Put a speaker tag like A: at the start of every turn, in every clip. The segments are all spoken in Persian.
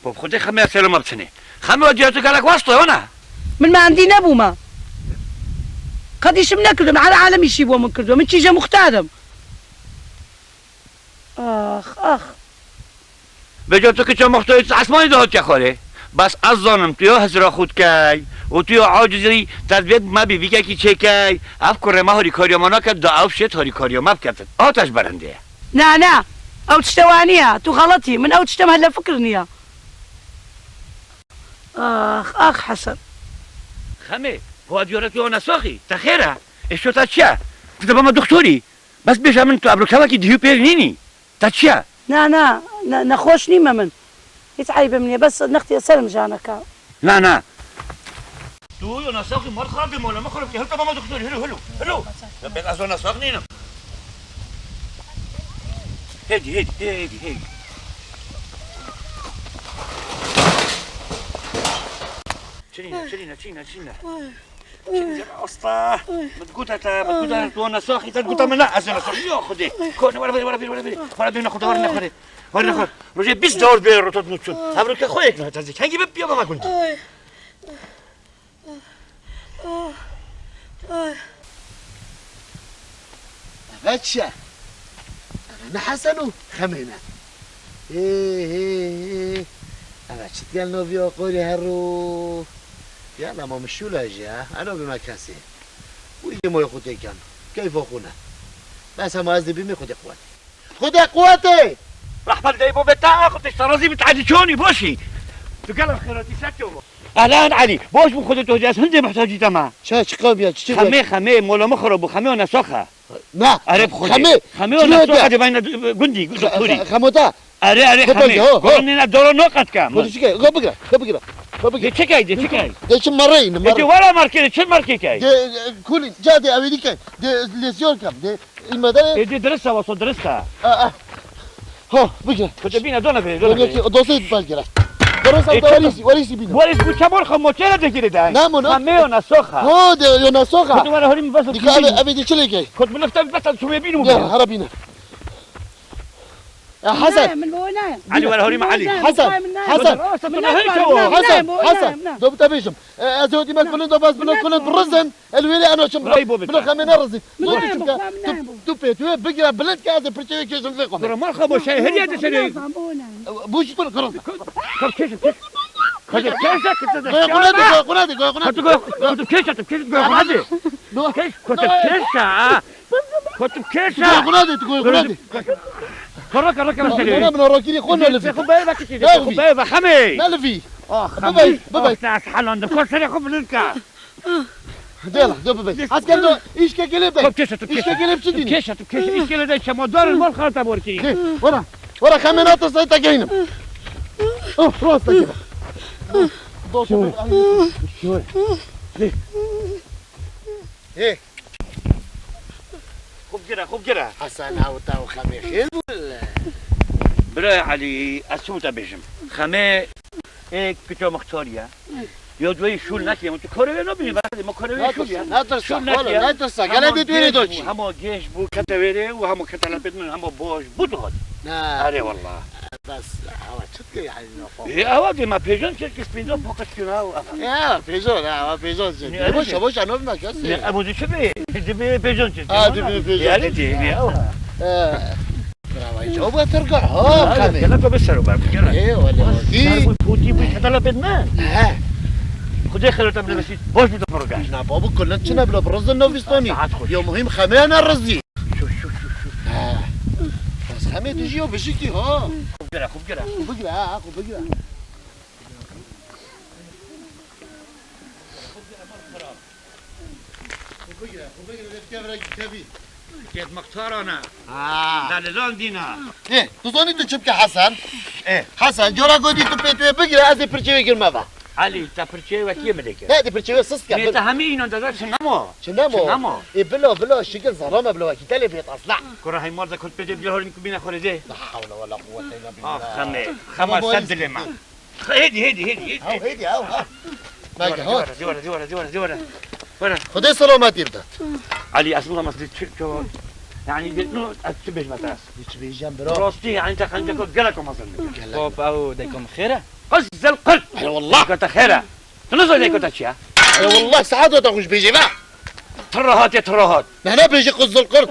A: خب خودت خمه سلام بتنی خمه وجهتو قالك واسطه وانا
B: من ما عندي نبومه قديش بنكردم على عالم يشيبوا من كردو من تيجا مختادم اخ
A: بجاتو که چه مختایت اسمانی دهات خوره بس از زانم توی هزرا خود کی و توی عاجزی تدبیر ما بیویگه کی چه کی اف کره ما هاری کاریامانا که دا اف شت هاری کاریاما بکرد آتش برنده
B: لا او تشتوانيها تو غلطي من او تشتم هلا فكرني اخ حسن
A: خمه هو دیارت یا نساخی تخیره اشتو تا چیه تو با دکتری بس بیشم من تو ابروکاوا کی دیو پیر نینی تا چیه
B: لا نخوش نيمة من يتعيب مني بس نختي سلم جانك
A: لا تو یا نساخی مار خراب مولا ما خراب هل تو با دکتری هلو بس از نساخ نینم هدي شرينا أسطى بتقولها وانا ساخي تقولها من لا أزنا ساخي يا خدي كون ولا بينا خد ورنا رجع بس دور بير رطب نوتشون أبرك أخويك ما تزيك هنجي بيا ما كنت
C: غتشا أنا حسنو خمينا إيه أنا شتيال نوفيو قولي هرو يلا ما مشوا لها أنا بمكاسي ويجي ما يخوتي كان كيف أخونا بس هم قصدي بمي خدي قوتي
A: رحمة دايبو بتاع خد اشترازي بتعدي شوني بوشي تقال خيراتي ساتو الان علي بوش بخدت وجاس هندي محتاجي تمام
C: شاش قام يا
A: خمي مولا مخرب وخمي ونسخه
C: لا
A: عرب خمي ونسخه بين جندي دكتوري
C: خموتا
A: أري خمي قلنا دور نقط كام
C: خد شكاي بقرا
A: شكاي
C: ده شو مرين
A: دي ولا ماركي شو ماركي كاي
C: كل جادي أمريكا ده ليسيون كام ده المدرسة
A: دي درسها وصل درسها
C: ها بقرا
A: كنت بينا دونا في
C: دوسيت بقرا درسة وريسي بينا
A: وريس بتشامر خموتشينا تجري ده
C: نامو
A: خمي ونسخه
C: هو ده ينسخه
A: كنت وانا هريم بس
C: ديك أبي دي شلي كاي
A: كنت بنفتح بس شو يبينوا
C: يا هربينا يا حسن
B: من بونايم
A: علي ولا هريم علي
C: حسن دوب تبيشم أزودي ما كلن دوباس بلو كلن برزن الويلي أنا شم بلو خمينا رزي دوبي تو بقرا بلد كذا برتوي كيشم فيكم
A: ترى ما خبوا شيء هدي هذا شيء
C: بوش تقول خلاص
A: كم كيش كذا كيشك
C: قنادي
A: كنت بكيشة
C: قنادي تقول قنادي
A: كرك
C: أنا من وراكيني خلنا لفي
A: خبايبك كده خبايبك خمي
C: لا لفي
A: بابي ناس حلون ده كل سنة خب لنكا
C: ديلا بابي عسكر دو إيش كقلب ده
A: كيشة
C: إيش كقلب شديني
A: كيشة إيش كقلب ده شو مدار المال خالته بوركي
C: ورا خمينات الصيت جاينا راسك كده شو ايه
A: خوب جرا
C: حسن هاوتا وخمي خير ولا
A: برا علي اسوتا بيجم خمي ايه كتو مختاريا يودوي شول نكي انت كوري نبي بعد ما كوري شول
C: لا ترسى ولا لا ترسى قال بدي تقولي دوتشي
A: همو جيش بو كتويري وهمو كتلبت من همو بوش بوتغد اري والله
C: بس هوا شكل يعني
A: ايه اوادي ما بيجون شركة سبينو فوقت كناو
C: يا بيجون بوش انا ما كاسي
A: ابو دي شبي دي بيجون
C: دي بيجون
A: يا ليتي
C: برافو ابغى ترجع ها
A: خمي يلا بسروا بقى يلا
C: ايه ولا
A: دي بوتي بكتلبت ما خدي خير تبل بس بوش بتفرجاش
C: نا بابا كلنا كنا بلا برز النوفستاني يوم مهم خمينا الرزي
A: شوف
C: بس خمي تجي وبشكي ها
A: خوب جرا كيف مختار انا داللون دينا
C: ايه تظني تشبك حسن ايه حسن جورا قودي تبيتوي بقرا ازي برشوي قرمبا
A: علي تبرشي وكي مدك
C: لا دي برشوي سسكا
A: انت همين انت ذا شنمو
C: ايه بلو شكل زرامه بلو كي تلي بيت اصلع
A: كره هي مرضى كنت بدي بيهور انكم بينا خرجه
C: لا حول ولا قوه الا بالله
A: خمس سد لما هدي
C: ها ماك هو
A: دي ورا
C: خدي سلامات يبدا
A: علي اسمها مسجد شو يعني بيتنو أتبج متاس
C: هیچ بیجم برا
A: راستی يعني تخنجك قلقكم مثلا
D: باب او ديكم خيره
A: قز القل
C: اي والله
A: كنت خيرا تنزل ليك كنت اشياء
C: اي والله ساعات تخش بيجي ما
A: ترهات يا ترهات
C: هنا بيجي قز القرد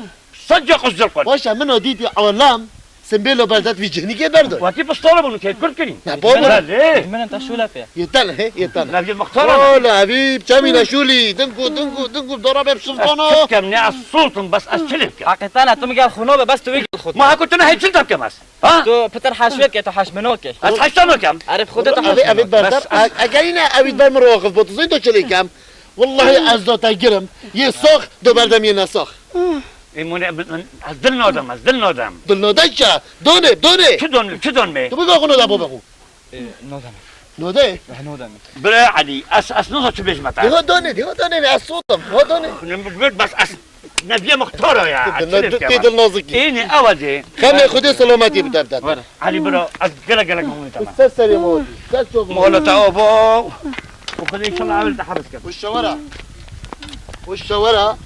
A: صدق قز القل
C: باشا منو ديدي عوالام سنبيلو بردات في جهني كي بردو
A: واتي بسطوله بنو كيف كل كريم
C: لا بابا.
A: لا ليه
D: من انت شو لافيا
C: يتن هي يتن
A: لا في مختارة
C: ولا حبيب كامل شولي دنكو ضرب بسلطانه
A: أشتكمني السلطن بس أشتلك
D: حقيقة تو میگم خونوبه بس تو بگی خود
A: ما كنت أنا هيك شلتك كماس ها
D: تو پتر حشوه که تو حش منوکش
A: أتحشتنا كم
D: عارف خودت حش
C: ابي
D: منوک.
C: بردار
A: بس-
C: اجينا ابي بر مراقب بوتزين تو شلي كام والله از دوتا گرم یه ساخ دو بردم یه نساخ
A: أزدلنا دم أزدلنا دم
C: دل نداشا دونه
A: شو دون مي
C: تو بگو خونو دابو بگو
D: نودم
C: نوده
D: نودم
A: برا عدي أس نص شو بيج متى
C: دیگه دونه از صوتم ها دونه
A: بس أس نبي مختارة يا
C: تی دل نازکی
A: إني أودي
C: خمه خودی سلامتی بدر
A: علي برا أزقلا قلا قومي تمام
C: سرسری مودی سر تو
A: مولا تأوبو وخذ إن شاء الله عامل تحرس كم
C: والشوارع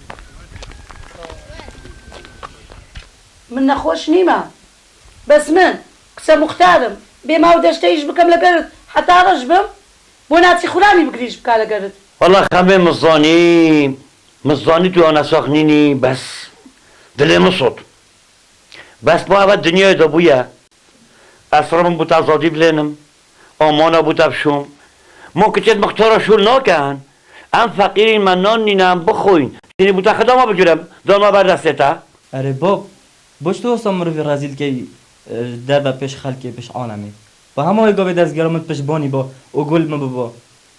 B: من نخوش نيمة بس من قسم مختارم بما وداش تيجي بكم لقرد حتى رجبم بوناتي خلاني بقريش بكا لقرد
A: والله خمي مزاني تو أنا ساخنيني بس دلي مصوت بس ما أبد دنيا دبويا أسرم بوتا زادي بلينم أمانا بوتا بشوم ممكن تيت مختارة شو ناكن أم فقيرين من نان نينم بخوين تيني بوتا خدا ما بجرم داما بردستا
D: اره باب باش تو اصلا مروی رزیل که در با پیش خلکی پیش عالمی با همه های گاوی دست گرامت پیش بانی با او گل مبابا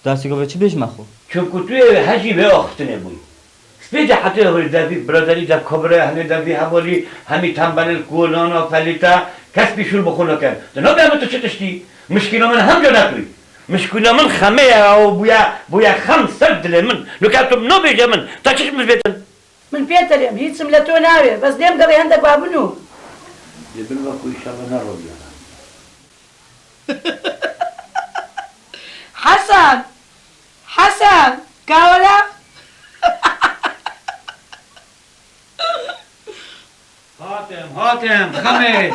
D: دستی گاوی چی بیش مخو
A: چون توی حجی به آختنه بوی سپیده حتی هوری دوی برادری دو کبره همی دوی حوالی همی تنبل کولانا فلیتا کس بیشور بخونه کن دنا بیامه تو چه تشتی مشکل من هم جا نکوی مشکل من خمه او بویا خم سر دل من لکاتم نو بیجه من تا چش مزبیتن
B: من بيتر يم هيت سملتو ناوي بس ديم قري عندك بابنو
A: يبلغ إن شاء الله نروح
B: حسن كاولا
A: هاتم خمه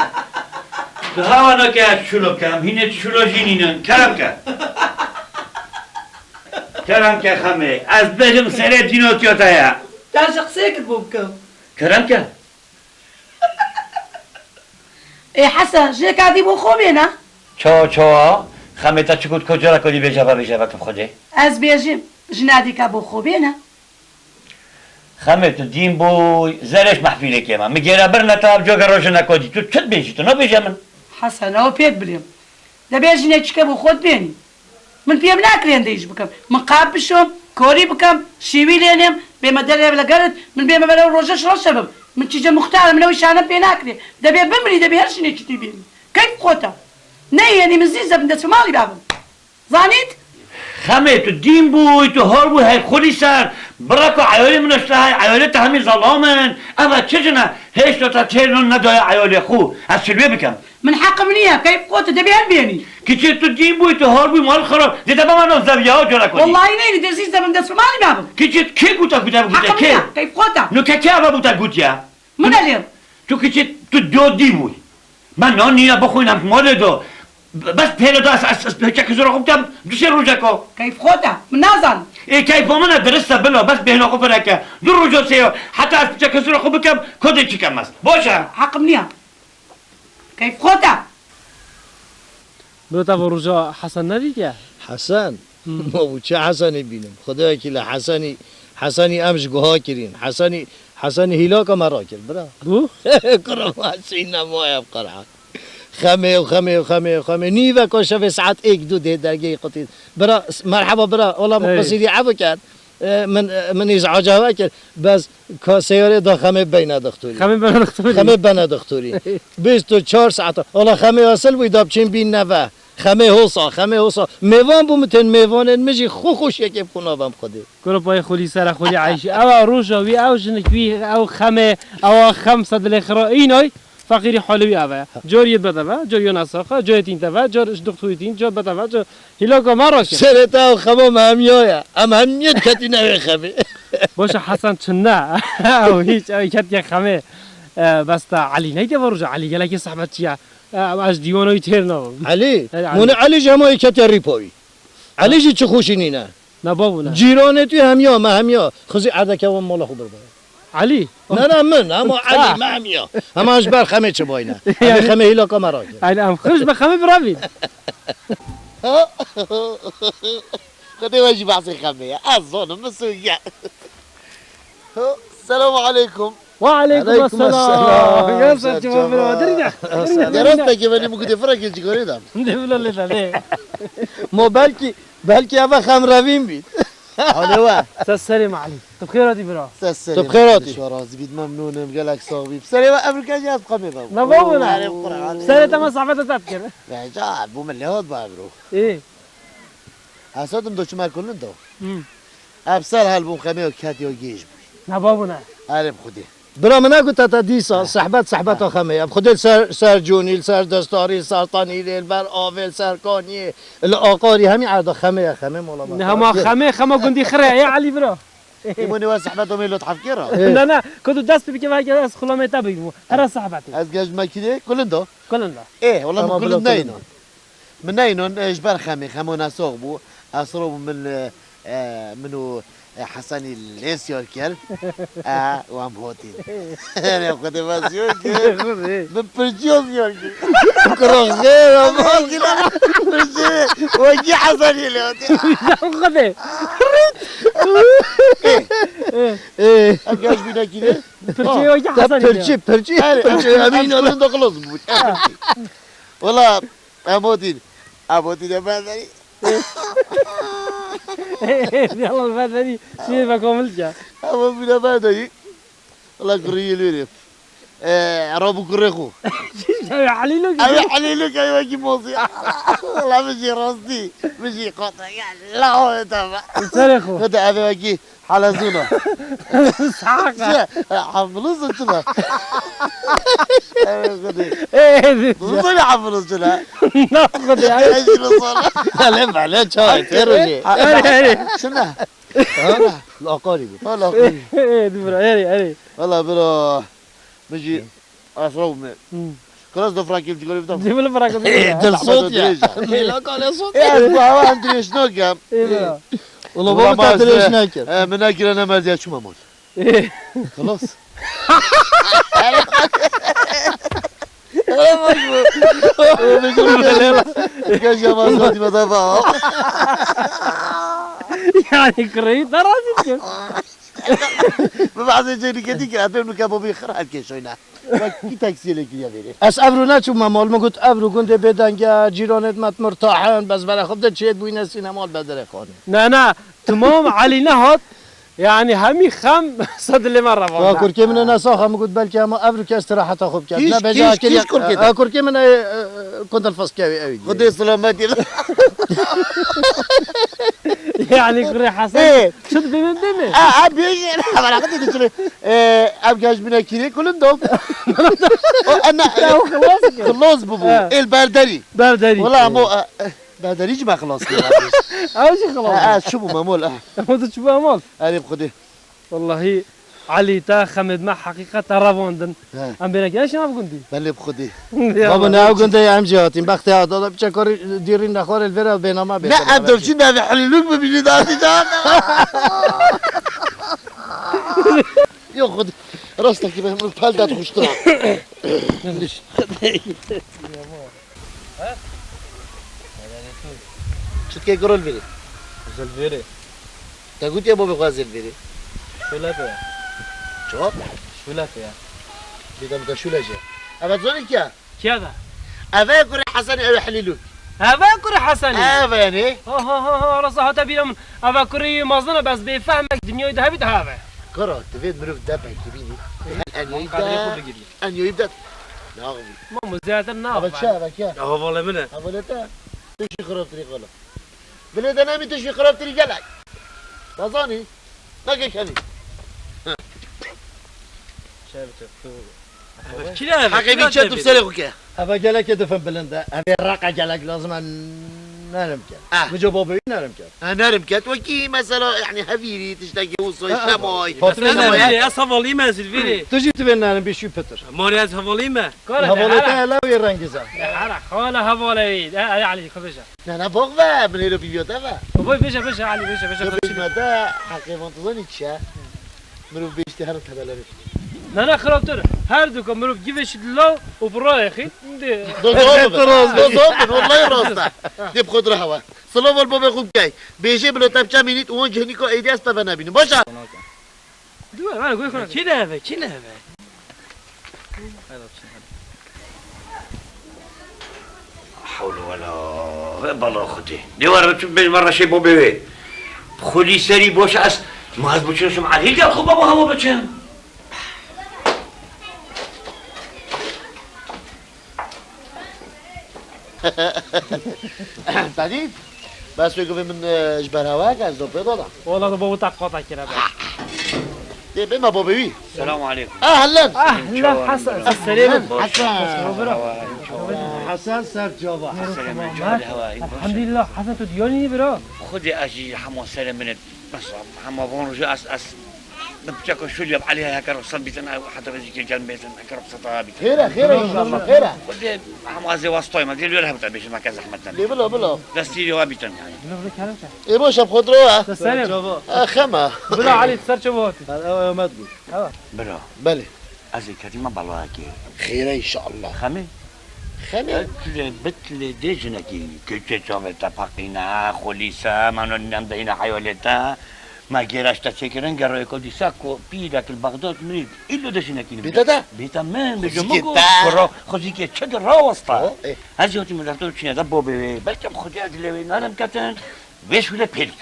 A: دهاوانا که شلو کم هینه شلو جینینن کرم که خمه از بجم سره دینوتیوتا یا
B: تاشق ساكت بوبكم
A: کرم که
B: اي حسن جيك عادي بو خوبينا
A: چا خمه تا چکود کجا را کدی بیجا کم خوده
B: از بيجم جنادي كابو خوبينا
A: خمه تو دین بوی زرش محفیله که من میگیره بر نتاب جا گروش نکدی تو چت بیجی تو نبیجه من
B: حسن او بيت بليم دا بيجي نتشكا بو خود بيني من بيم ناكرين ديش بكم من قاب بشوم كوري بكم شيوي لينم بما دلي بلا قرد من بما بلا روجش رشبم من تيجي مختار من وش انا بيناكري دا بي بمري دا بيهرش نتشتي بيني كيف قوتا نيني مزيزة من دسمالي بابم زانيت
A: خمه تو دین بوی تو هار بوی های خودی سر براکو عیالی منشته های عیالی تا همی ظلامن اما چه جنه هیچ تا تیرون ندای عیالی خو از سلویه بکم
B: من حق منيها كيف قوتا دا بيهر بيني
A: که تو دین بوی تو هار بوی مال خراب دیده با من زویه ها جا نکنی
B: والله نيني دزيزة من دسمالي بابم
A: که گوتا
B: حق
A: که
B: منيها كيف قوتا
A: نو که ابا بوتا گوتیا
B: من اليوم
A: تو که تو دو دی بوی من نان نیا بخوینم مال دو بس پیدا دا از چه زورا خوبتم دوسه روزه کو
B: كيف قوتا من نازن
A: ای کیف من درسته بلا بس بهنا خوب برکه دو روزه سه حتی از چه زورا خوب بکم کد چی کم است باشه
B: حق منيها كيف قوتا
E: برو تا روزا حسن ندیگه
C: حسن ما بو چه حسنی بینم خدا وکیل حسنی امش گوها کرین حسنی هیلا که مرا کرد برا
E: بو
C: کرم حسین نمایم قرعه خمه نیوه کاشه به ساعت 1-2 ده درگه قطید برا مرحبا برا والله مقصدی عبو کرد من ازعاجه کرد بس سیاره دا خمه بین دکتوری خمه بین دکتوری 24 ساعت والله خمه اصل بوی دابچین بین نوه خمه حوصا میوان بو متن میوانن مجی خوش یکی بکنابم خوده
E: کرو پای خولی سر خولی عیشی او روزا وی او جنکوی او خمه او 500 الاخرا اینای فقیری حالوی اوه جوریت بدوه جوری نساخه جوریتین توه جورش دکتوریتین جو بدوه جو هیلاکا مرا کرد
C: سرتا و خمام همیایا همیت کتی نوی خمه
E: باشه حسن چنه او هیچ او کتی خمه بس تا علی نیده ورجا علی گله که صحبت چیه از دیوانوی تیر نو
F: علی
E: علی.
F: من علی جمعی کتری پایی علی جی چه خوشی نینه
E: نه بابو نه
F: جیرانه توی همیا ما همیا خزی عردکه و مالا خوب برباره
E: علی
F: نه من اما علی ما همیا اما اش بر خمه چه باینه علی خمه هیلا کامرا
E: علی ام خرج بخمه برابید
C: خدي واجي بعصي خمية الظلم مسوية السلام عليكم
E: وعليكم
F: عليكم
E: السلام يا
F: السلام.
E: ساتر ما برادرنا
C: درستك كمان ممكن تفرق الجيكوري دام
E: نبلا لله
F: ما بلکی اول خم رویم بید
C: حلوة
E: السلام عليكم طب خير هادي برا
C: طب
F: بخيراتي.
C: شو رازي بيد ممنون قالك صاحبي سلام أمريكا جاز قمي بابا
E: نبونا
C: عارف قرآن
E: سنة ما صعبت تذكر
C: رجع بو من لهاد بابرو
E: ايه
C: حسادم دو شمال كلن دو
E: مم.
C: أبصر هالبوم خمية وكاتي وجيش
E: نبونا
C: عارف خدي
F: برا من اگو تا دیسا صحبت خمه اب خودت سر جونیل سر دستاری سرطانی بر آول سرکانی الاقاری همین عرض خمه مولا
E: هما خما قندي خرا يا علي برا
C: يموني وصحبتهم اللي تحفكرها
E: لا كنت دست بك هيك دست خلامي تبي هرا صاحبتي
C: از گاج ماكينه كلن دو
E: كلنا
C: ايه والله
F: أما
C: من
F: بلا
C: كل ناينون من ناينون جبال خمونا صوغبو اصروب من منو حسني الاسيور كير وام هوتين انا قد بازيون من برجيوم يورجي كروغير ما وجي حسني الهوتين
E: خذي
F: ايه
C: اجاج بينا كده
E: فرجي وجه حسن
F: پرچی
C: همین الان دخلص بود والله امودين يا بازاري
E: يلا الفاتني شي بكمل جا
C: امودين يا بازاري والله قريه لوري رابو كريخو
E: يا علي لو
C: أبي حليلك أيوة جيبوزي والله مشي راسي مشي قطع يعني لا هو تبع
E: سرخو
C: هذا أبي واجي حلزونة
E: صحاقة
C: حفلوز انتلا
E: ايه
C: وصلي حفلوز انتلا
E: ناخذ يا
C: ايش الصلاة
F: علم عليه چای تروجی
C: شنو
F: الاقاری
C: والله
E: ايه دبر ايه
C: والله برو مشي أصروب خلاص ده فراكيل تقولي بدم
E: جيب لي براك
F: دل صوت يا ميلا قال صوت
C: يا أسبوع أندري شنو كم
E: ايه
F: والله ما بتدري ايش ناكل
C: من أكل أنا ما أدري شو مامون
E: ايه
C: خلاص كان جمال صوتي بدفع
E: يعني كريت راسي
C: ما بعد جيني كديك أتمنى كابو بيخر هالكي شوينا كي تاكسي لك يا بيري
F: از ابرو نچوم مال ما گفت ابرو گنده بدنگه جیرانت مت مرتاحن بس برای خود چیت بوین سینما بدره خانه
E: لا تمام علي نهض يعني همي خم صد اللي مرة
F: و کرکی من نساخ هم گفت بلکه اما ابرو که استراحت خوب کرد
C: کیش-
F: نه بجا
C: کیش- کیش کرکی ده؟
F: کرکی من كنت الفسكاوي قوي
C: خدي سلامتي
E: يعني كري حسن
C: ايه
E: شد بمن
C: ابي انا قلت لك ابقى من كذا كل دوم انا خلاص بابو ايه البردري
E: بردري
C: والله مو بردري ما خلاص
E: أول شيء خلاص
C: شو مامول
E: ما تشوفها مال
C: انا بخدي
E: والله علي تا خمد مع حقيقة رافوندن ام بينك ايش ما بقولي
C: بل بخدي
F: بابا ناو قلت يا ام جاتين بختي هذا بتشكر ديرين نخور الفرا بينما
C: لا انت شو ما بيحللوك ببيجي داتي جان يا خد راسك كيف البالدة تخش تلعب شو تكي قرول فيري
D: زلفيري
C: تقول يا بابا غازل فيري
D: شو لا فيها
C: شو
D: شو لا فيها
C: بدم شو لجا أبى تزورك يا
E: كذا
C: أبى يقول حسن أبى يحللوك
E: هذا كري حسن
C: أبى يعني
E: ها رصها تبي من هذا كري مازنا بس بيفهمك دنيا ذهبي هذا
C: قرأت تفيد منو دبع كبيني أن
E: قادر ياخذ
C: يبدأ
E: بقلي
C: أن يبدأ ناغبي
E: ما مزيات
C: أبى
E: النار
C: شابك يا
E: هو والله منه
C: أبى لا تشي خراب طريق غلط بلاد أنا مي تشي خراب طريق جلك تظني نقي كذي
E: كذا.
C: حقيقي شد بسرقك
F: ابا قالك دفن بلندا ابي الرقه قالك لازم نرم کرد
C: اه.
F: بجا بابایی نرم کرد
C: نرم كات وكي مثلا يعني هفيري تشتكي وصوي شماي
F: فاطمه
E: نه
F: نرم
E: از حوالی من سیلویری
F: تو جیت به نرم بیشوی پتر
E: ماری از حوالی من
F: حوالته علاوه رنگ زن
E: حالا خاله حوالی علی خودش
C: نه بغوة من هيرو بيبيوتا
E: بابا بشه علی بشه
C: مدى حقيقة تظني تشا منو بيشتي هرب تبلاري
E: نه خرابتر هر دو کن مرو گیوش لو و برای خی
C: دوزوبن والله راسته دي بخد رهوا سلام والبابا خوب جاي بيجي بلو تبچا مينيت اون جهنيكو ايدي استا بنابيني باشا
E: دو من گوی کنم کی نه
A: حول ولا بالله خدي دي ورا مرة شي بوبي خدي سري بوش اس ما از بچن شما علی جا خوب بابا هوا بچن
C: سعيد بس بيقول من جبر هواك از دو بيضا
E: والله تو بابا تقاطع كده
C: دي بما بوبي
A: السلام عليكم
C: اهلا
E: لا حسن السلام
F: حسن سر جاوا
E: الحمد لله حسن تو ديوني برا
A: خدي اجي حمو سلام من بس حمو بون رجع اس بتشكو شو اللي عليها هكا صبيتنا حتى بيجي كان بيتنا هكا صطابي
C: خيرة ان شاء الله خيرة
A: خدي حمو زي واسطوي ما دير لها بتعمل ما كان زحمتنا
C: ليه بلا
A: دستيري وابيتن يعني
C: ايه باشا بخد روح
E: السلام
C: خما
E: بلا علي تسر شبهات
F: ما تقول
A: برا
C: بله
A: ازي كريمه بالواكي
C: خيرة ان شاء الله
A: خمي
C: خما
A: بتل ديجنكي كل شيء تفقينا خليسا ما نندهنا حيولتا ما جراش تشكرن قرأ يقول دي ساكو بيدك البغداد مريد إلا دشنكي
C: بيتا
A: بيتا من
C: خزيكي
A: بجمعه
C: تا.
A: كرا خزيكي تشد الراوسطة
C: إيه.
A: هذه هو تمدرتو تشينا دبو بي بلكم خدي أجلوين أنا مكتن ويش ولا بيرد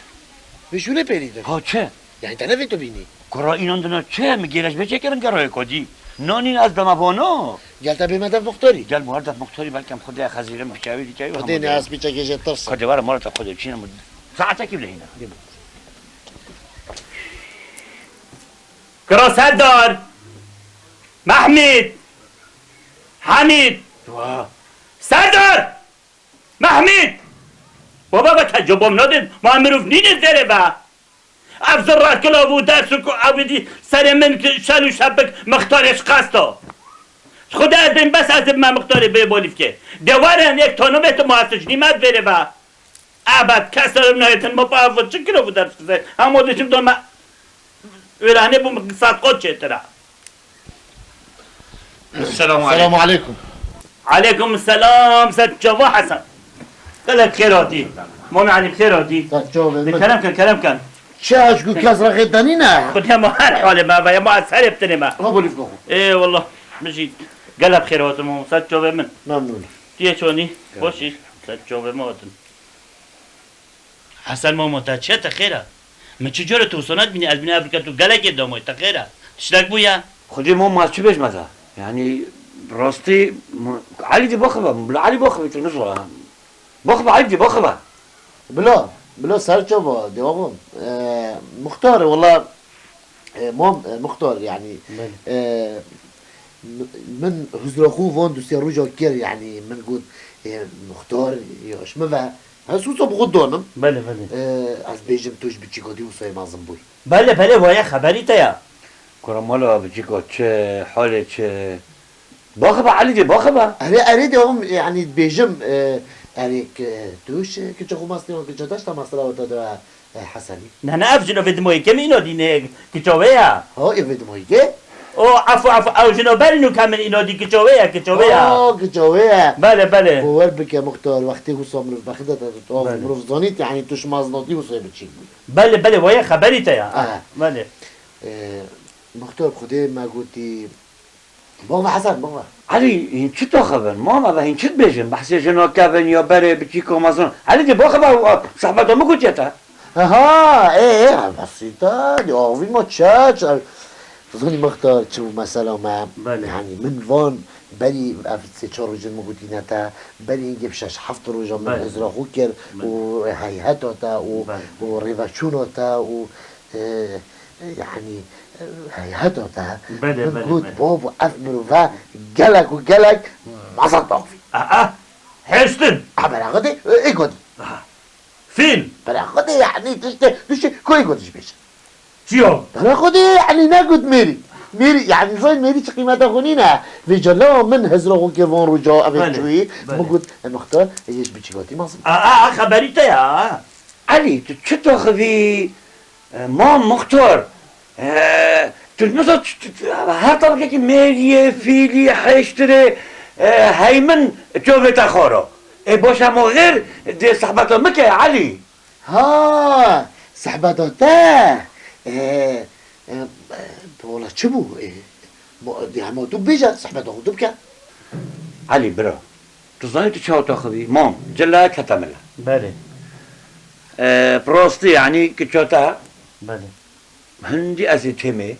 C: شو ليه بريدك
A: ها چه
C: يعني انت نفين تبيني
A: كرا این اندنا چه میگیرش به چه کردن قرأ کدی نانی از دم بانو
C: قالت ابي مدى مختاري
A: جال مهردت مختاری بلکم خدای خزیره محشوی دیگه
C: خديني اسبي تشكي ترسل
A: خدای وارا مرت خدای چینا ساعتك بله هنا
G: كرا سردار محمد حميد سردار محمد بابا بتجربهم ندید ما مروف نید داره با افزر را کلا بود درس کو عبدی سر من شل و شبک مختارش قستا خدا از این بس از من مختاری به بولیف که دوارن یک تانومت موسش نیمت بره با ابد کسر نهایتن ما با چه کلا بود درس کسر همه داشتیم دو ما ورانه بوم صدقات چه ترى
A: السلام
C: السلام عليكم
G: عليكم السلام ست جوا حسن قالك خيراتي مو يعني بخيراتي كلام كان
C: شاش قو كاز رغي دانينا
G: كنت ما هر حالي ما يا ما اسهل بتني ما
C: ما بولي فوق
G: ايه والله مشيت قالها بخيرات مو ست جوا من
C: ممنون
G: تيه شوني خوشي ست جوا موتن حسن مو متشت خيره من چه جوره توسونات بینی از بینی افریقا تو گلک داموی تا خیره تشتاک بویا
A: خدي مو ما تشبش ماذا يعني راستي علي دي بخبه علي بخبه تنزل بخبه علي دي بخبه
C: بلا سر جوا دواغم مختار والله مهم مختار يعني من هزرخو فون دوسي رجع كير يعني من قد مختار ياش ما هسوسا بغدونم
G: بله
C: از بیجم توش بچی کدی وسای مازم بوی
G: بله وای خبری تیا
A: كرمالا بجيكو چه حاله چه بخبه علي دي بخبه
C: اريد هم يعني بیجم يعني توش كنت خو ماستي كنت داشت ماسترا وتا حسني
G: نه افجنو بدموی کم اینو دینه کچویا
C: ها يفيد مويجه
G: او عفو او جنو برینو کامل اینو دی کچویا
C: كجويه
G: بله
C: هو بك يا مختار وقتی وسام رو بخدت تو مروزانیت يعني توش مازناتی وسای بچی بوی
G: بله وای خبری تیا بله
C: مختار خدای ما گوتی بابا حسن بابا
A: علي هين شو تخبر ماما هين شو بيجن بحسي جنو كابن يا بري بتشيكو مازون علي دي بخبه صاحبته مو كنت يتا
C: ها ايه بسيطة يوفي ما تشاتش تظني مختار شو مثلا ما يعني من فون بلي في تشار رجل موجودين تا بلي يجيب شاش حفظ رجل من ازرا خوكر وهيهاته تا وريفاشونو تا و يعني هيهاته تا من قد بابو أثمر فا جلك ما صدق
G: حسن
C: عبر غدي ايه قدي
G: فیلم
C: برای خود یعنی تشته کوی گوتش بشه
G: چیو؟
C: برای خود یعنی نگود میری یعنی زای میری چه قیمت خونی نه و جلا من هزار خون کروان رو جا اوه
G: بله،
C: جوی
G: بله.
C: مگود مختار ایش بچگاتی مازم
G: خبری تیا
A: علی تو چطور خوی ما مختار تو مثلا هر طبقه که میری فیلی حشتره هیمن جوه تخارا باش اما غیر دی صحبت مکه علی
C: ها صحبتاته والله چه بو دی همه تو بیجا صحبتا خودو بکن
A: علی برا تو زنی تو چه تاخذي مام جلا كتملا
G: بله
A: بروستي يعني كتشوتا
G: بله
A: هندي ازي تيمي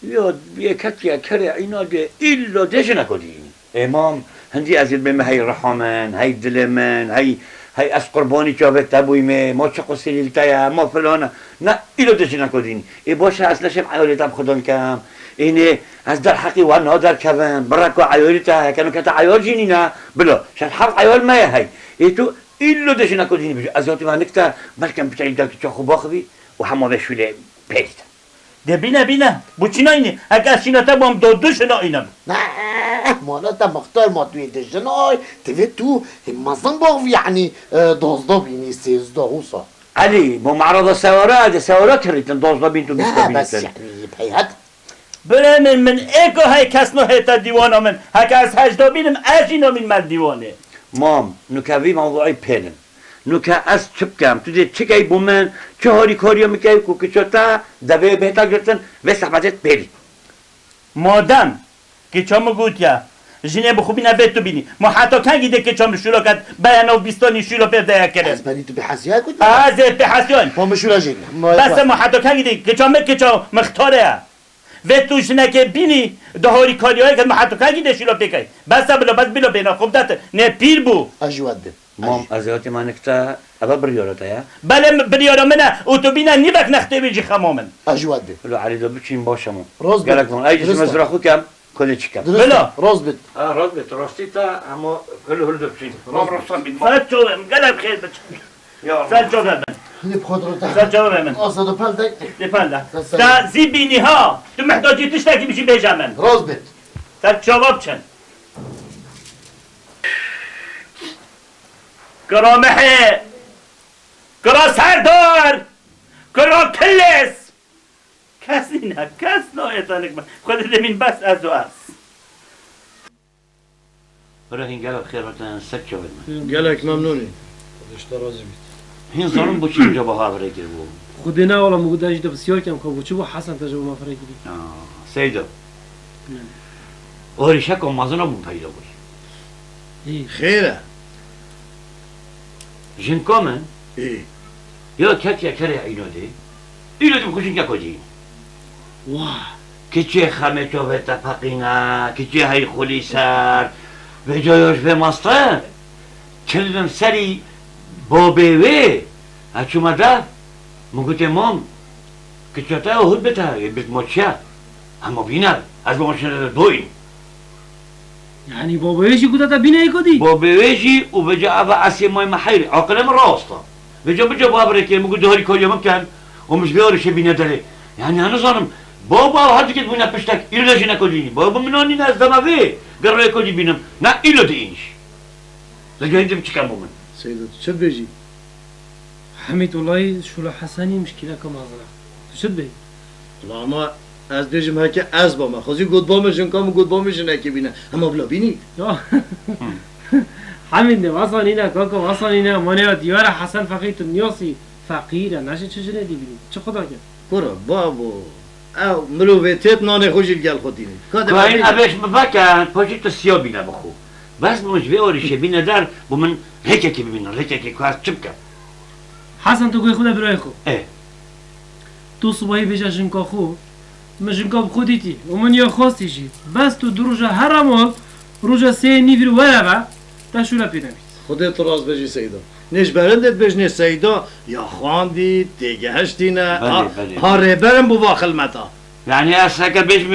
A: يود بيه كتيا كري عينا دي إلا ديشنا كودين امام هندي ازي بما هاي رحمن هاي دلمن هاي اس قرباني جابت ابويمه ما چه قصيلتايا ما فلانا نه إلا ديشنا كودين اي باشا اصلا شم عيالي تام خدان كام اینه از در حقی و نادر کردن برکو عیالی تا کنو که تا عیال جینینا بلا شان حق عیال ما هی ای تو ایلو دش نکودینی بجو از یاتی نکتا بلکم بچای دا که خوب باخوی و همه بشوله پیت
G: ده بینه بو چینا اینه اگه از چینا تا بام دو شنا اینم
C: نه مالا تا مختار ما توی دجنای توی تو مزن باغ یعنی 12 بینی 13 اوسا
A: علی با معرض سواره ده سواره کردن 12 بین تو 20
C: نه
A: بین
C: بس یعنی پیهد
G: بله من ایگو های کس نو هیتا دیوانا من هک از 8 بینم اجینا من مال دیوانه
A: مام نکوی موضوعی پیلن نکه از چپکم تو ده چکی بومن چه هاری کاریا میکی کو کچوتا دوی بهتا گرتن و صحبتت بری
G: مادم که چامو گوتیا جنه بخوبی نبید تو بینی ما حتی کنگی ده که چام شلو کد بیانا و بیستانی شلو پیدا
C: از
G: کرد
C: بری تو به حسیه کد
G: از به حسیان
C: پامشولا جین
G: بس ما حتی کنگی ده که چام مختاره و تو جنه که بینی دهاری کاری های که ما حتی کنگی ده شلو پیکای بس بلا بینا خوب دات نه پیر بو
C: اجواد ده
A: مام از یاتی ما نکتا ابا بریارتا یا
G: بله بریارا منه او تو بینا نیبک نخته بیجی خمامن
C: اجواد ده
A: لو علی دو بچین باشم
C: روز
A: گلک من ایش مزرا خو کم کلی چیکم
G: بلا.
C: روز بد
A: راست بیت راستی تا اما کلی هلو بچین مام راستان بین
G: فرد جوابم قلب خیر بچ
A: یا
G: فرد جوابم
C: خود خود رو ده
G: فرد جوابم
C: آسد و پل ده
G: لفلا تا زیبینی ها تو محتاجی تشتکی میشی بیجامن
C: روز بد
G: فرد جواب چن کرا محه کرا سردار کرا کلس کسی نه کس نایتانک من خود دمین بس از و از
A: برای این گلک خیراتن سک شود من
F: گلک ممنونی خودش درازی بید
A: هین ظالم بچین اینجا با ها برای بو
E: خود نه والا مگو داشت بسیار کم که چه بو حسن تجربه ما فرقی
A: سیدو اوری شک و مازنا بون پیدا بود
F: خیره
A: جن کامن
F: ای
A: یا کتیا کره اینو دی اینو دی بکشین که کجی
E: واه
A: کچه خمه تو به تپقینا کچه های خولی سر به جایش به مستر چلدم سری با بیوه اچو مده مگوت مام کچه تا اهود بته بیت مچه اما بینر از با مچه دوین
E: یعنی بابایشی کجا تا بینه ای کدی
A: با بیوهشی و بجا اوا اسی مای محیری عقلم راستا بجا بابره که مگو دهاری کاری ممکن و مش بیارش بینه داره یعنی هنوز آنم بابا هاتی که بینه پشتک ایلو داشتی نکدینی بابا منانی نه از دماغه گرای کدی بینم نه ایلو دیش لگه هیدم چکم بومن
F: سیدو چه بیجی
E: حمید والله شولا حسنی مشکله کم آزنا تو شد بی
F: اما از بیجم هکه از با من خوزی گود بامشون کام و گود بامشون هکی بینه اما بلا بینی
E: حمید نه واسانی نه کاکا واسانی نه مانه دیار حسن فقیر تو نیاسی فقیره نشه چجوری دی بینی چه خدا کرد
F: برو بابو او مروویتت نان خوشی گل خودینی
A: که این اوش مبکن پاشی تو سیا بینه بخو بس مش بیاریشه بینه در بومن هکه که ببینن هکه که از چپ کن
E: حسن تو گوی خدا برای خو
A: اه
E: تو صبحی بیجا جنکا خو من جنکا خودی تی و من یا خواستی جی بس تو دروجا هر مال روجا سه نیفر وره تا شولا پیدم
F: خودت راز بجی سیدا نش برندت بجنه سیدا یا خواندی دیگه هشتی نه
A: بله.
F: ها ریبرم بو واخل متا
A: یعنی از هکه بشم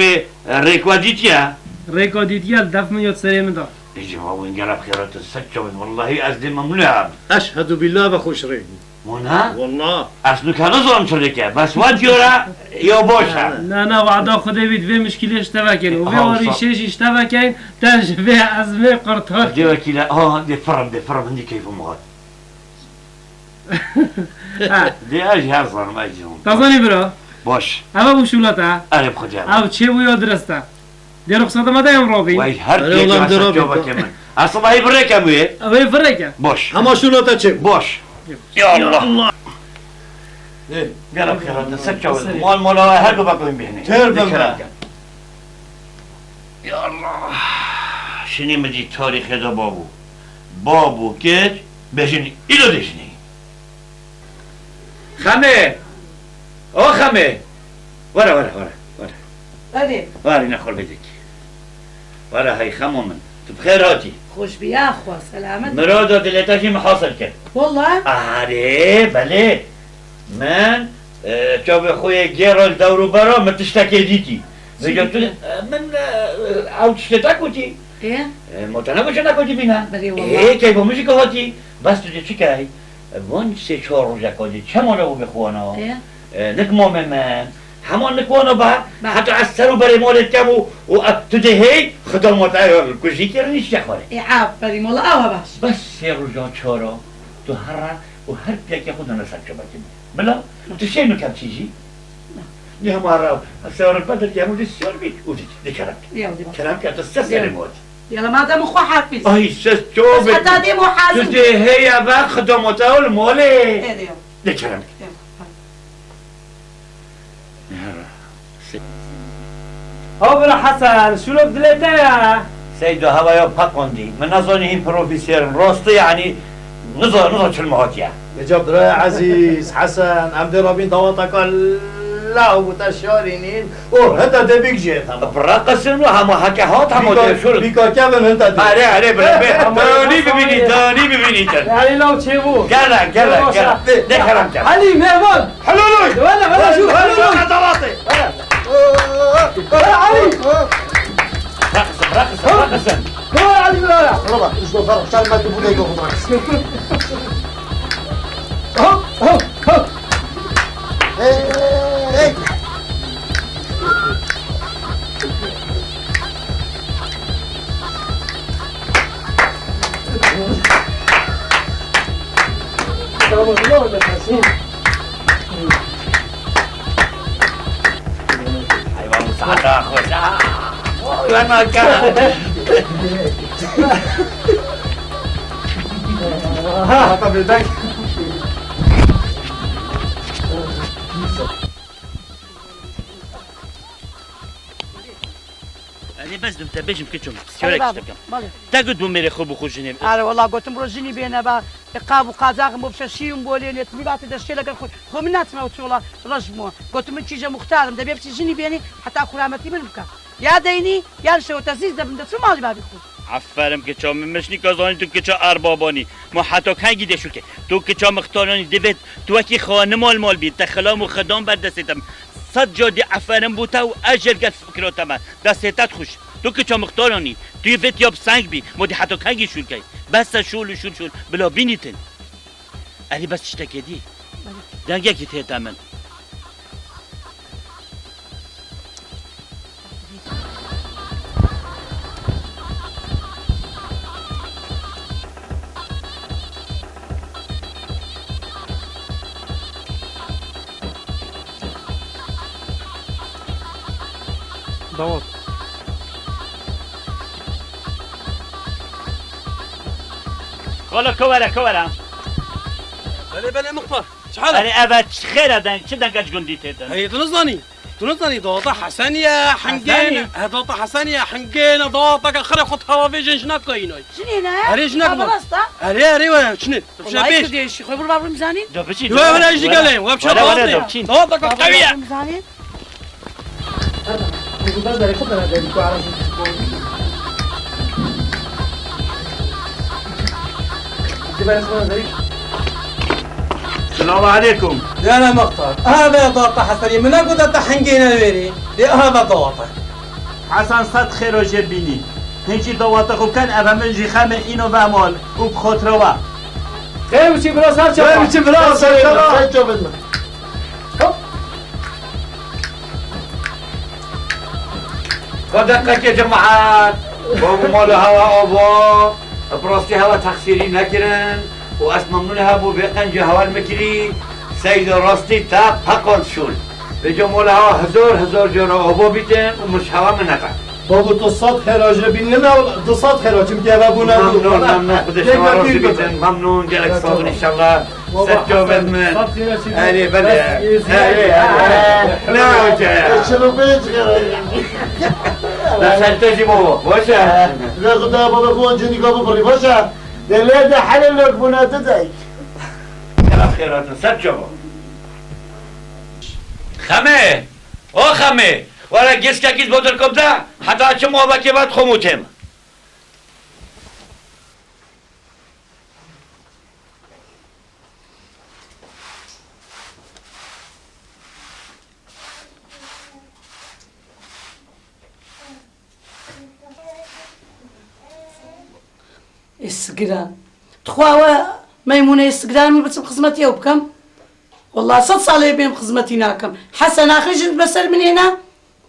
A: ریکوادیتیا
E: ریکا دیدیال دف من یاد سری من دا
A: ایجا بابا این گرب خیرات سک شود والله از دی ممنوع
F: اشهد بالله و خوش ری
A: مونا
C: والله
A: اصلو کنه زورم چلی که بس وا جورا یا باشه
E: نه نه وعدا خدا بید و مشکلی اشتباه کنی و
A: آه،
E: بیاری
A: صح.
E: شش اشتباه کن تجربه از می قرطار
A: دی وکیل دی فرم هندی کیف مغاد دی اجی هر زنم اجی هم
E: تازانی برا
A: باش
E: اما بوشولتا
A: اره بخودی هم
E: او چه بویا درسته دی رخصت مده ام رابی
A: وای هر
F: آره،
A: کی که
F: اولم
A: واسه
F: درابی
A: جواب
F: کن.
A: که من اصلا باید بره کمیه
E: اوی فرقه
A: باش
F: اما شلوتا چه؟
A: باش یا الله گرم خیرات سک جواب مال مولا هر دو بکنیم بهنی
F: تر بمرا.
A: یا الله شنی مدی تاریخ دا بابو گت بجنی ایلو دشنی خمه او خمه ورا
B: بله
A: واری نخور بدک ورا های خمو من تو بخیر هاتی
B: خوش بیا خوا سلامت
A: مراد و دلتاشی محاصل کرد
B: والله
A: آره بله من تو به خوی گرال دورو برا متشتکی دیتی بگم تو من او تشتتا کتی
B: ايه
A: متنه کجا نکتی بینم
B: بله والله.
A: کی با موزیک هاتی بس تو چی که وان سه چهار روزه کدی چه مالا بخوانا
B: ايه
A: نکمام من همان نکوانا با
B: بله.
A: حتی از سر و بری مالت کم و تو دهی خدامات کجی کرنی چه خواره
B: ايه عاب بريم والله اوها باش
A: بس سه روزا چهارا تو هر پیک خود نسک شو بکنی بلا تو شی نکم چیزی نه مارا سوار بدر که همون سیار بی اودی دکرم
B: يا ودي باش
A: کلام که تو سه سر مود
B: يلا ما دام اخو حافظ
A: آی سه جو
B: بس حتى دي مو
A: تو
B: حازم
A: دهی اول خدامات اول ماله
B: ايه دي
A: دکرم
E: او برا حسن شلو بدلتا
A: سيد هوايا باقوندي من نظني هم بروفيسور راسته يعني نظر كلمات يعني
F: جاب يا عزيز حسن ام درابين دواتك الله متشارين وهتا دبيك جيت هم
A: برقصن وهم حكاهات هم شو
F: بيكا كمن انت دي
A: عليه داني ببيني تن
E: يعني لو چه بو
A: قلا ده كلام كان
E: علي مهمان
A: حلولوي
E: ولا شو حلولوي
A: عضلاتي
E: علي
A: رقص
E: هو علي ولا
F: ربا ايش دو فرق شال ما تبو ديكو خضرك
E: هو
F: ايه
A: حيوان مساعدة خوش وانا كان
F: هاتا بالبنك
G: انا بس دم تبجم كتشم
B: بله
G: سيورك
B: بابا
G: تبكم
B: بله
G: تاقد بميري خوب وخوشني
B: آره والله قلت برو جيني بينا با قاب وقازاق مو بششيم بولين يتميبات دشتي لقى خو من ناس ما والله رجمو قلت من شي مختار ده بيبسي جيني بيني حتى خرامتي من بكا يا ديني يا شو تزيز ده من شو مالي بابي خو
G: عفرم که چا مشنی کازانی تو که چا اربابانی ما حتی کنگی دشو که تو که چا مختارانی دوید تو اکی خانه مال بید تخلام و خدام بر دستتم صد جادی عفرم بوتا و اجر گل فکراتم دستتت خوش تو که چا مختارانی توی ویت یاب سنگ بی مودی حتی کنگی شول که بس شول بلا بینیتن علی بس چتکه دی دنگه که تیتا من
E: دوات
G: خالا کوره
E: بله مختار شحال
G: علی اول خیر دنگ چه دنگش گندی تیتا
E: هي تنظني ضوطة حسنية حنقين ضوطة حسنية حنقين ضوطة خري خط هوافيجن شنو كاينوي
B: جنينه
E: هري شنو
B: خلصت
E: هري ولا شنو
B: والله يكديش خبر بابا مزانين
G: دو بچی
E: ولا ايش قال وابشر ضوطة قوية
B: مزانين
A: السلام عليكم
E: لا لا مختار هذا ضوطة حسنية من أقول تحنقين الويري هذا ضوطة
G: حسن صد خیر و جبینی هنچی دواتخو کن اوه من جی خم اینو و مال او بخوت روا
E: خیر بچی برا سر چه
F: جای چی براس
C: خیلی جا بدم
A: صدقك يا جماعات ومال هوا آبا براستي هوا تقصيري نكرن واسممنون هوا بيقن جو هوا المكري سيد راستي تا پقان شول بجو مال هوا هزار جورا آبا بيتن ومش هوا من نفع
F: بابا 200 خراج بینی نه 200 خراج میگه
A: ممنون خود شما راستي بيتن ممنون جلك صابر ان شاء الله ستجو بدمن علي بلع لا وجه
C: شنو بيت خراج
A: لا سنتجي بابا باشه
C: لا خدا بابا خوان جنی کابو بری باشه دلیل حل لقبونات دای
A: يلا خيرات ستجو خمه او خمه ولا گس که گیز بودر کم ده حتی چه محبت بعد خموتم
B: السقران تخوا ميمونة السقران من بس بخدمتي أو بكم والله 6 صار بين خدمتي ناكم حسن أخرج بسر من هنا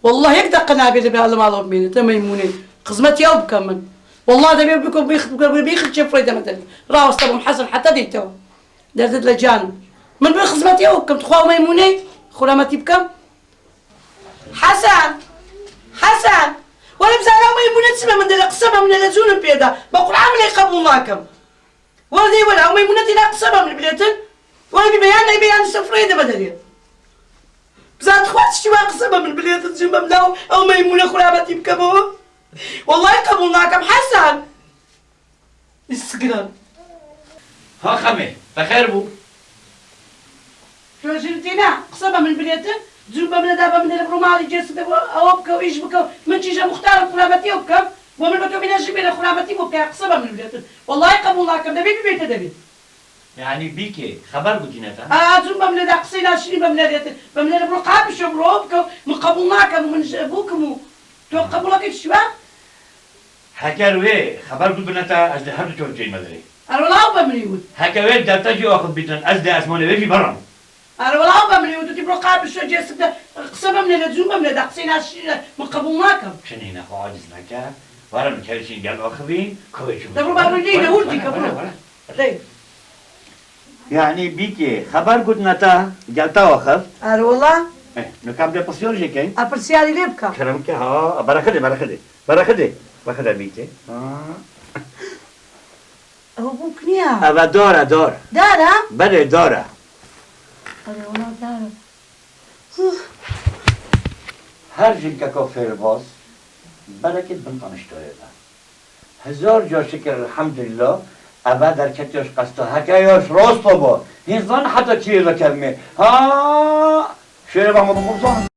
B: والله يقدر قنابل بهالمال بيني تميمونة خدمتي أو بكم من والله ده بيكون بيخرج شفري ده مثلا راوس تبعهم حسن حتى دي تو دردت لجان من بخدمتي أو بكم تخوا ميمونة خرامتي بكم حسن ولا بزانا ميمونة تسمى من دل قسمها من اللزون بيدا بقول عامل يقبل معكم ولا دي ولا ميمونة تلا قسمها من البلاتن ولا بيبيان السفرية ده بدليل بزاد خوات شو قسمها من البلاتن جنب ملاو او ميمونة خرابتي بكم والله يقبل معكم حسن السكران
A: ها خمه بخير بو
B: شو جرتينا قسمها من البلاتن جنب من دابا من الرومالي جسد او بكم ايش بكم من تيجا مختار خرابتي وبكم ومن بكم من الجبيل خرابتي وبكم قسمها من البلاتن والله يقبل معكم ده بيت دبي
A: يعني بيكي خبر قدينتا
B: زوم بمن قصينا شني بمن الرقاب شبروبكم من قبولناكم ومن ابوكم تو قبولك شو
A: هكاروي خبر قدينتا از هر جو جاي مدري
B: انا والله بمريود
A: هكاوي دلتا جو اخذ بيتن از ده اسمونه بيجي برا
B: انا والله بمريود تبي رقاب شو جسد قسم من الزوم بمن قصينا شني من قبولناكم
A: شنينا عاجز نكا ورا من كارشين قال اخذين كويس
B: دبروا بمريود ولدي كبروا ليه
A: يعني بيكي خبر قدنتا قالتا واخذ
B: انا والله
A: نكمل ده بسيور جيكي
B: ابرسيالي ليبكا
A: كلامك ها بركده بيكي
B: هو بوكنيا
A: أبا دارا
B: دارا
A: بله دارا
B: انا والله دارا
A: هر جنكا كوفير باز بركة بنطنش دايدا هزار جا شكر الحمد لله أبا در كتيش قصته هكاياش راست بابا هنزان حتى چيه لكلمه ها شير بحمد مرزان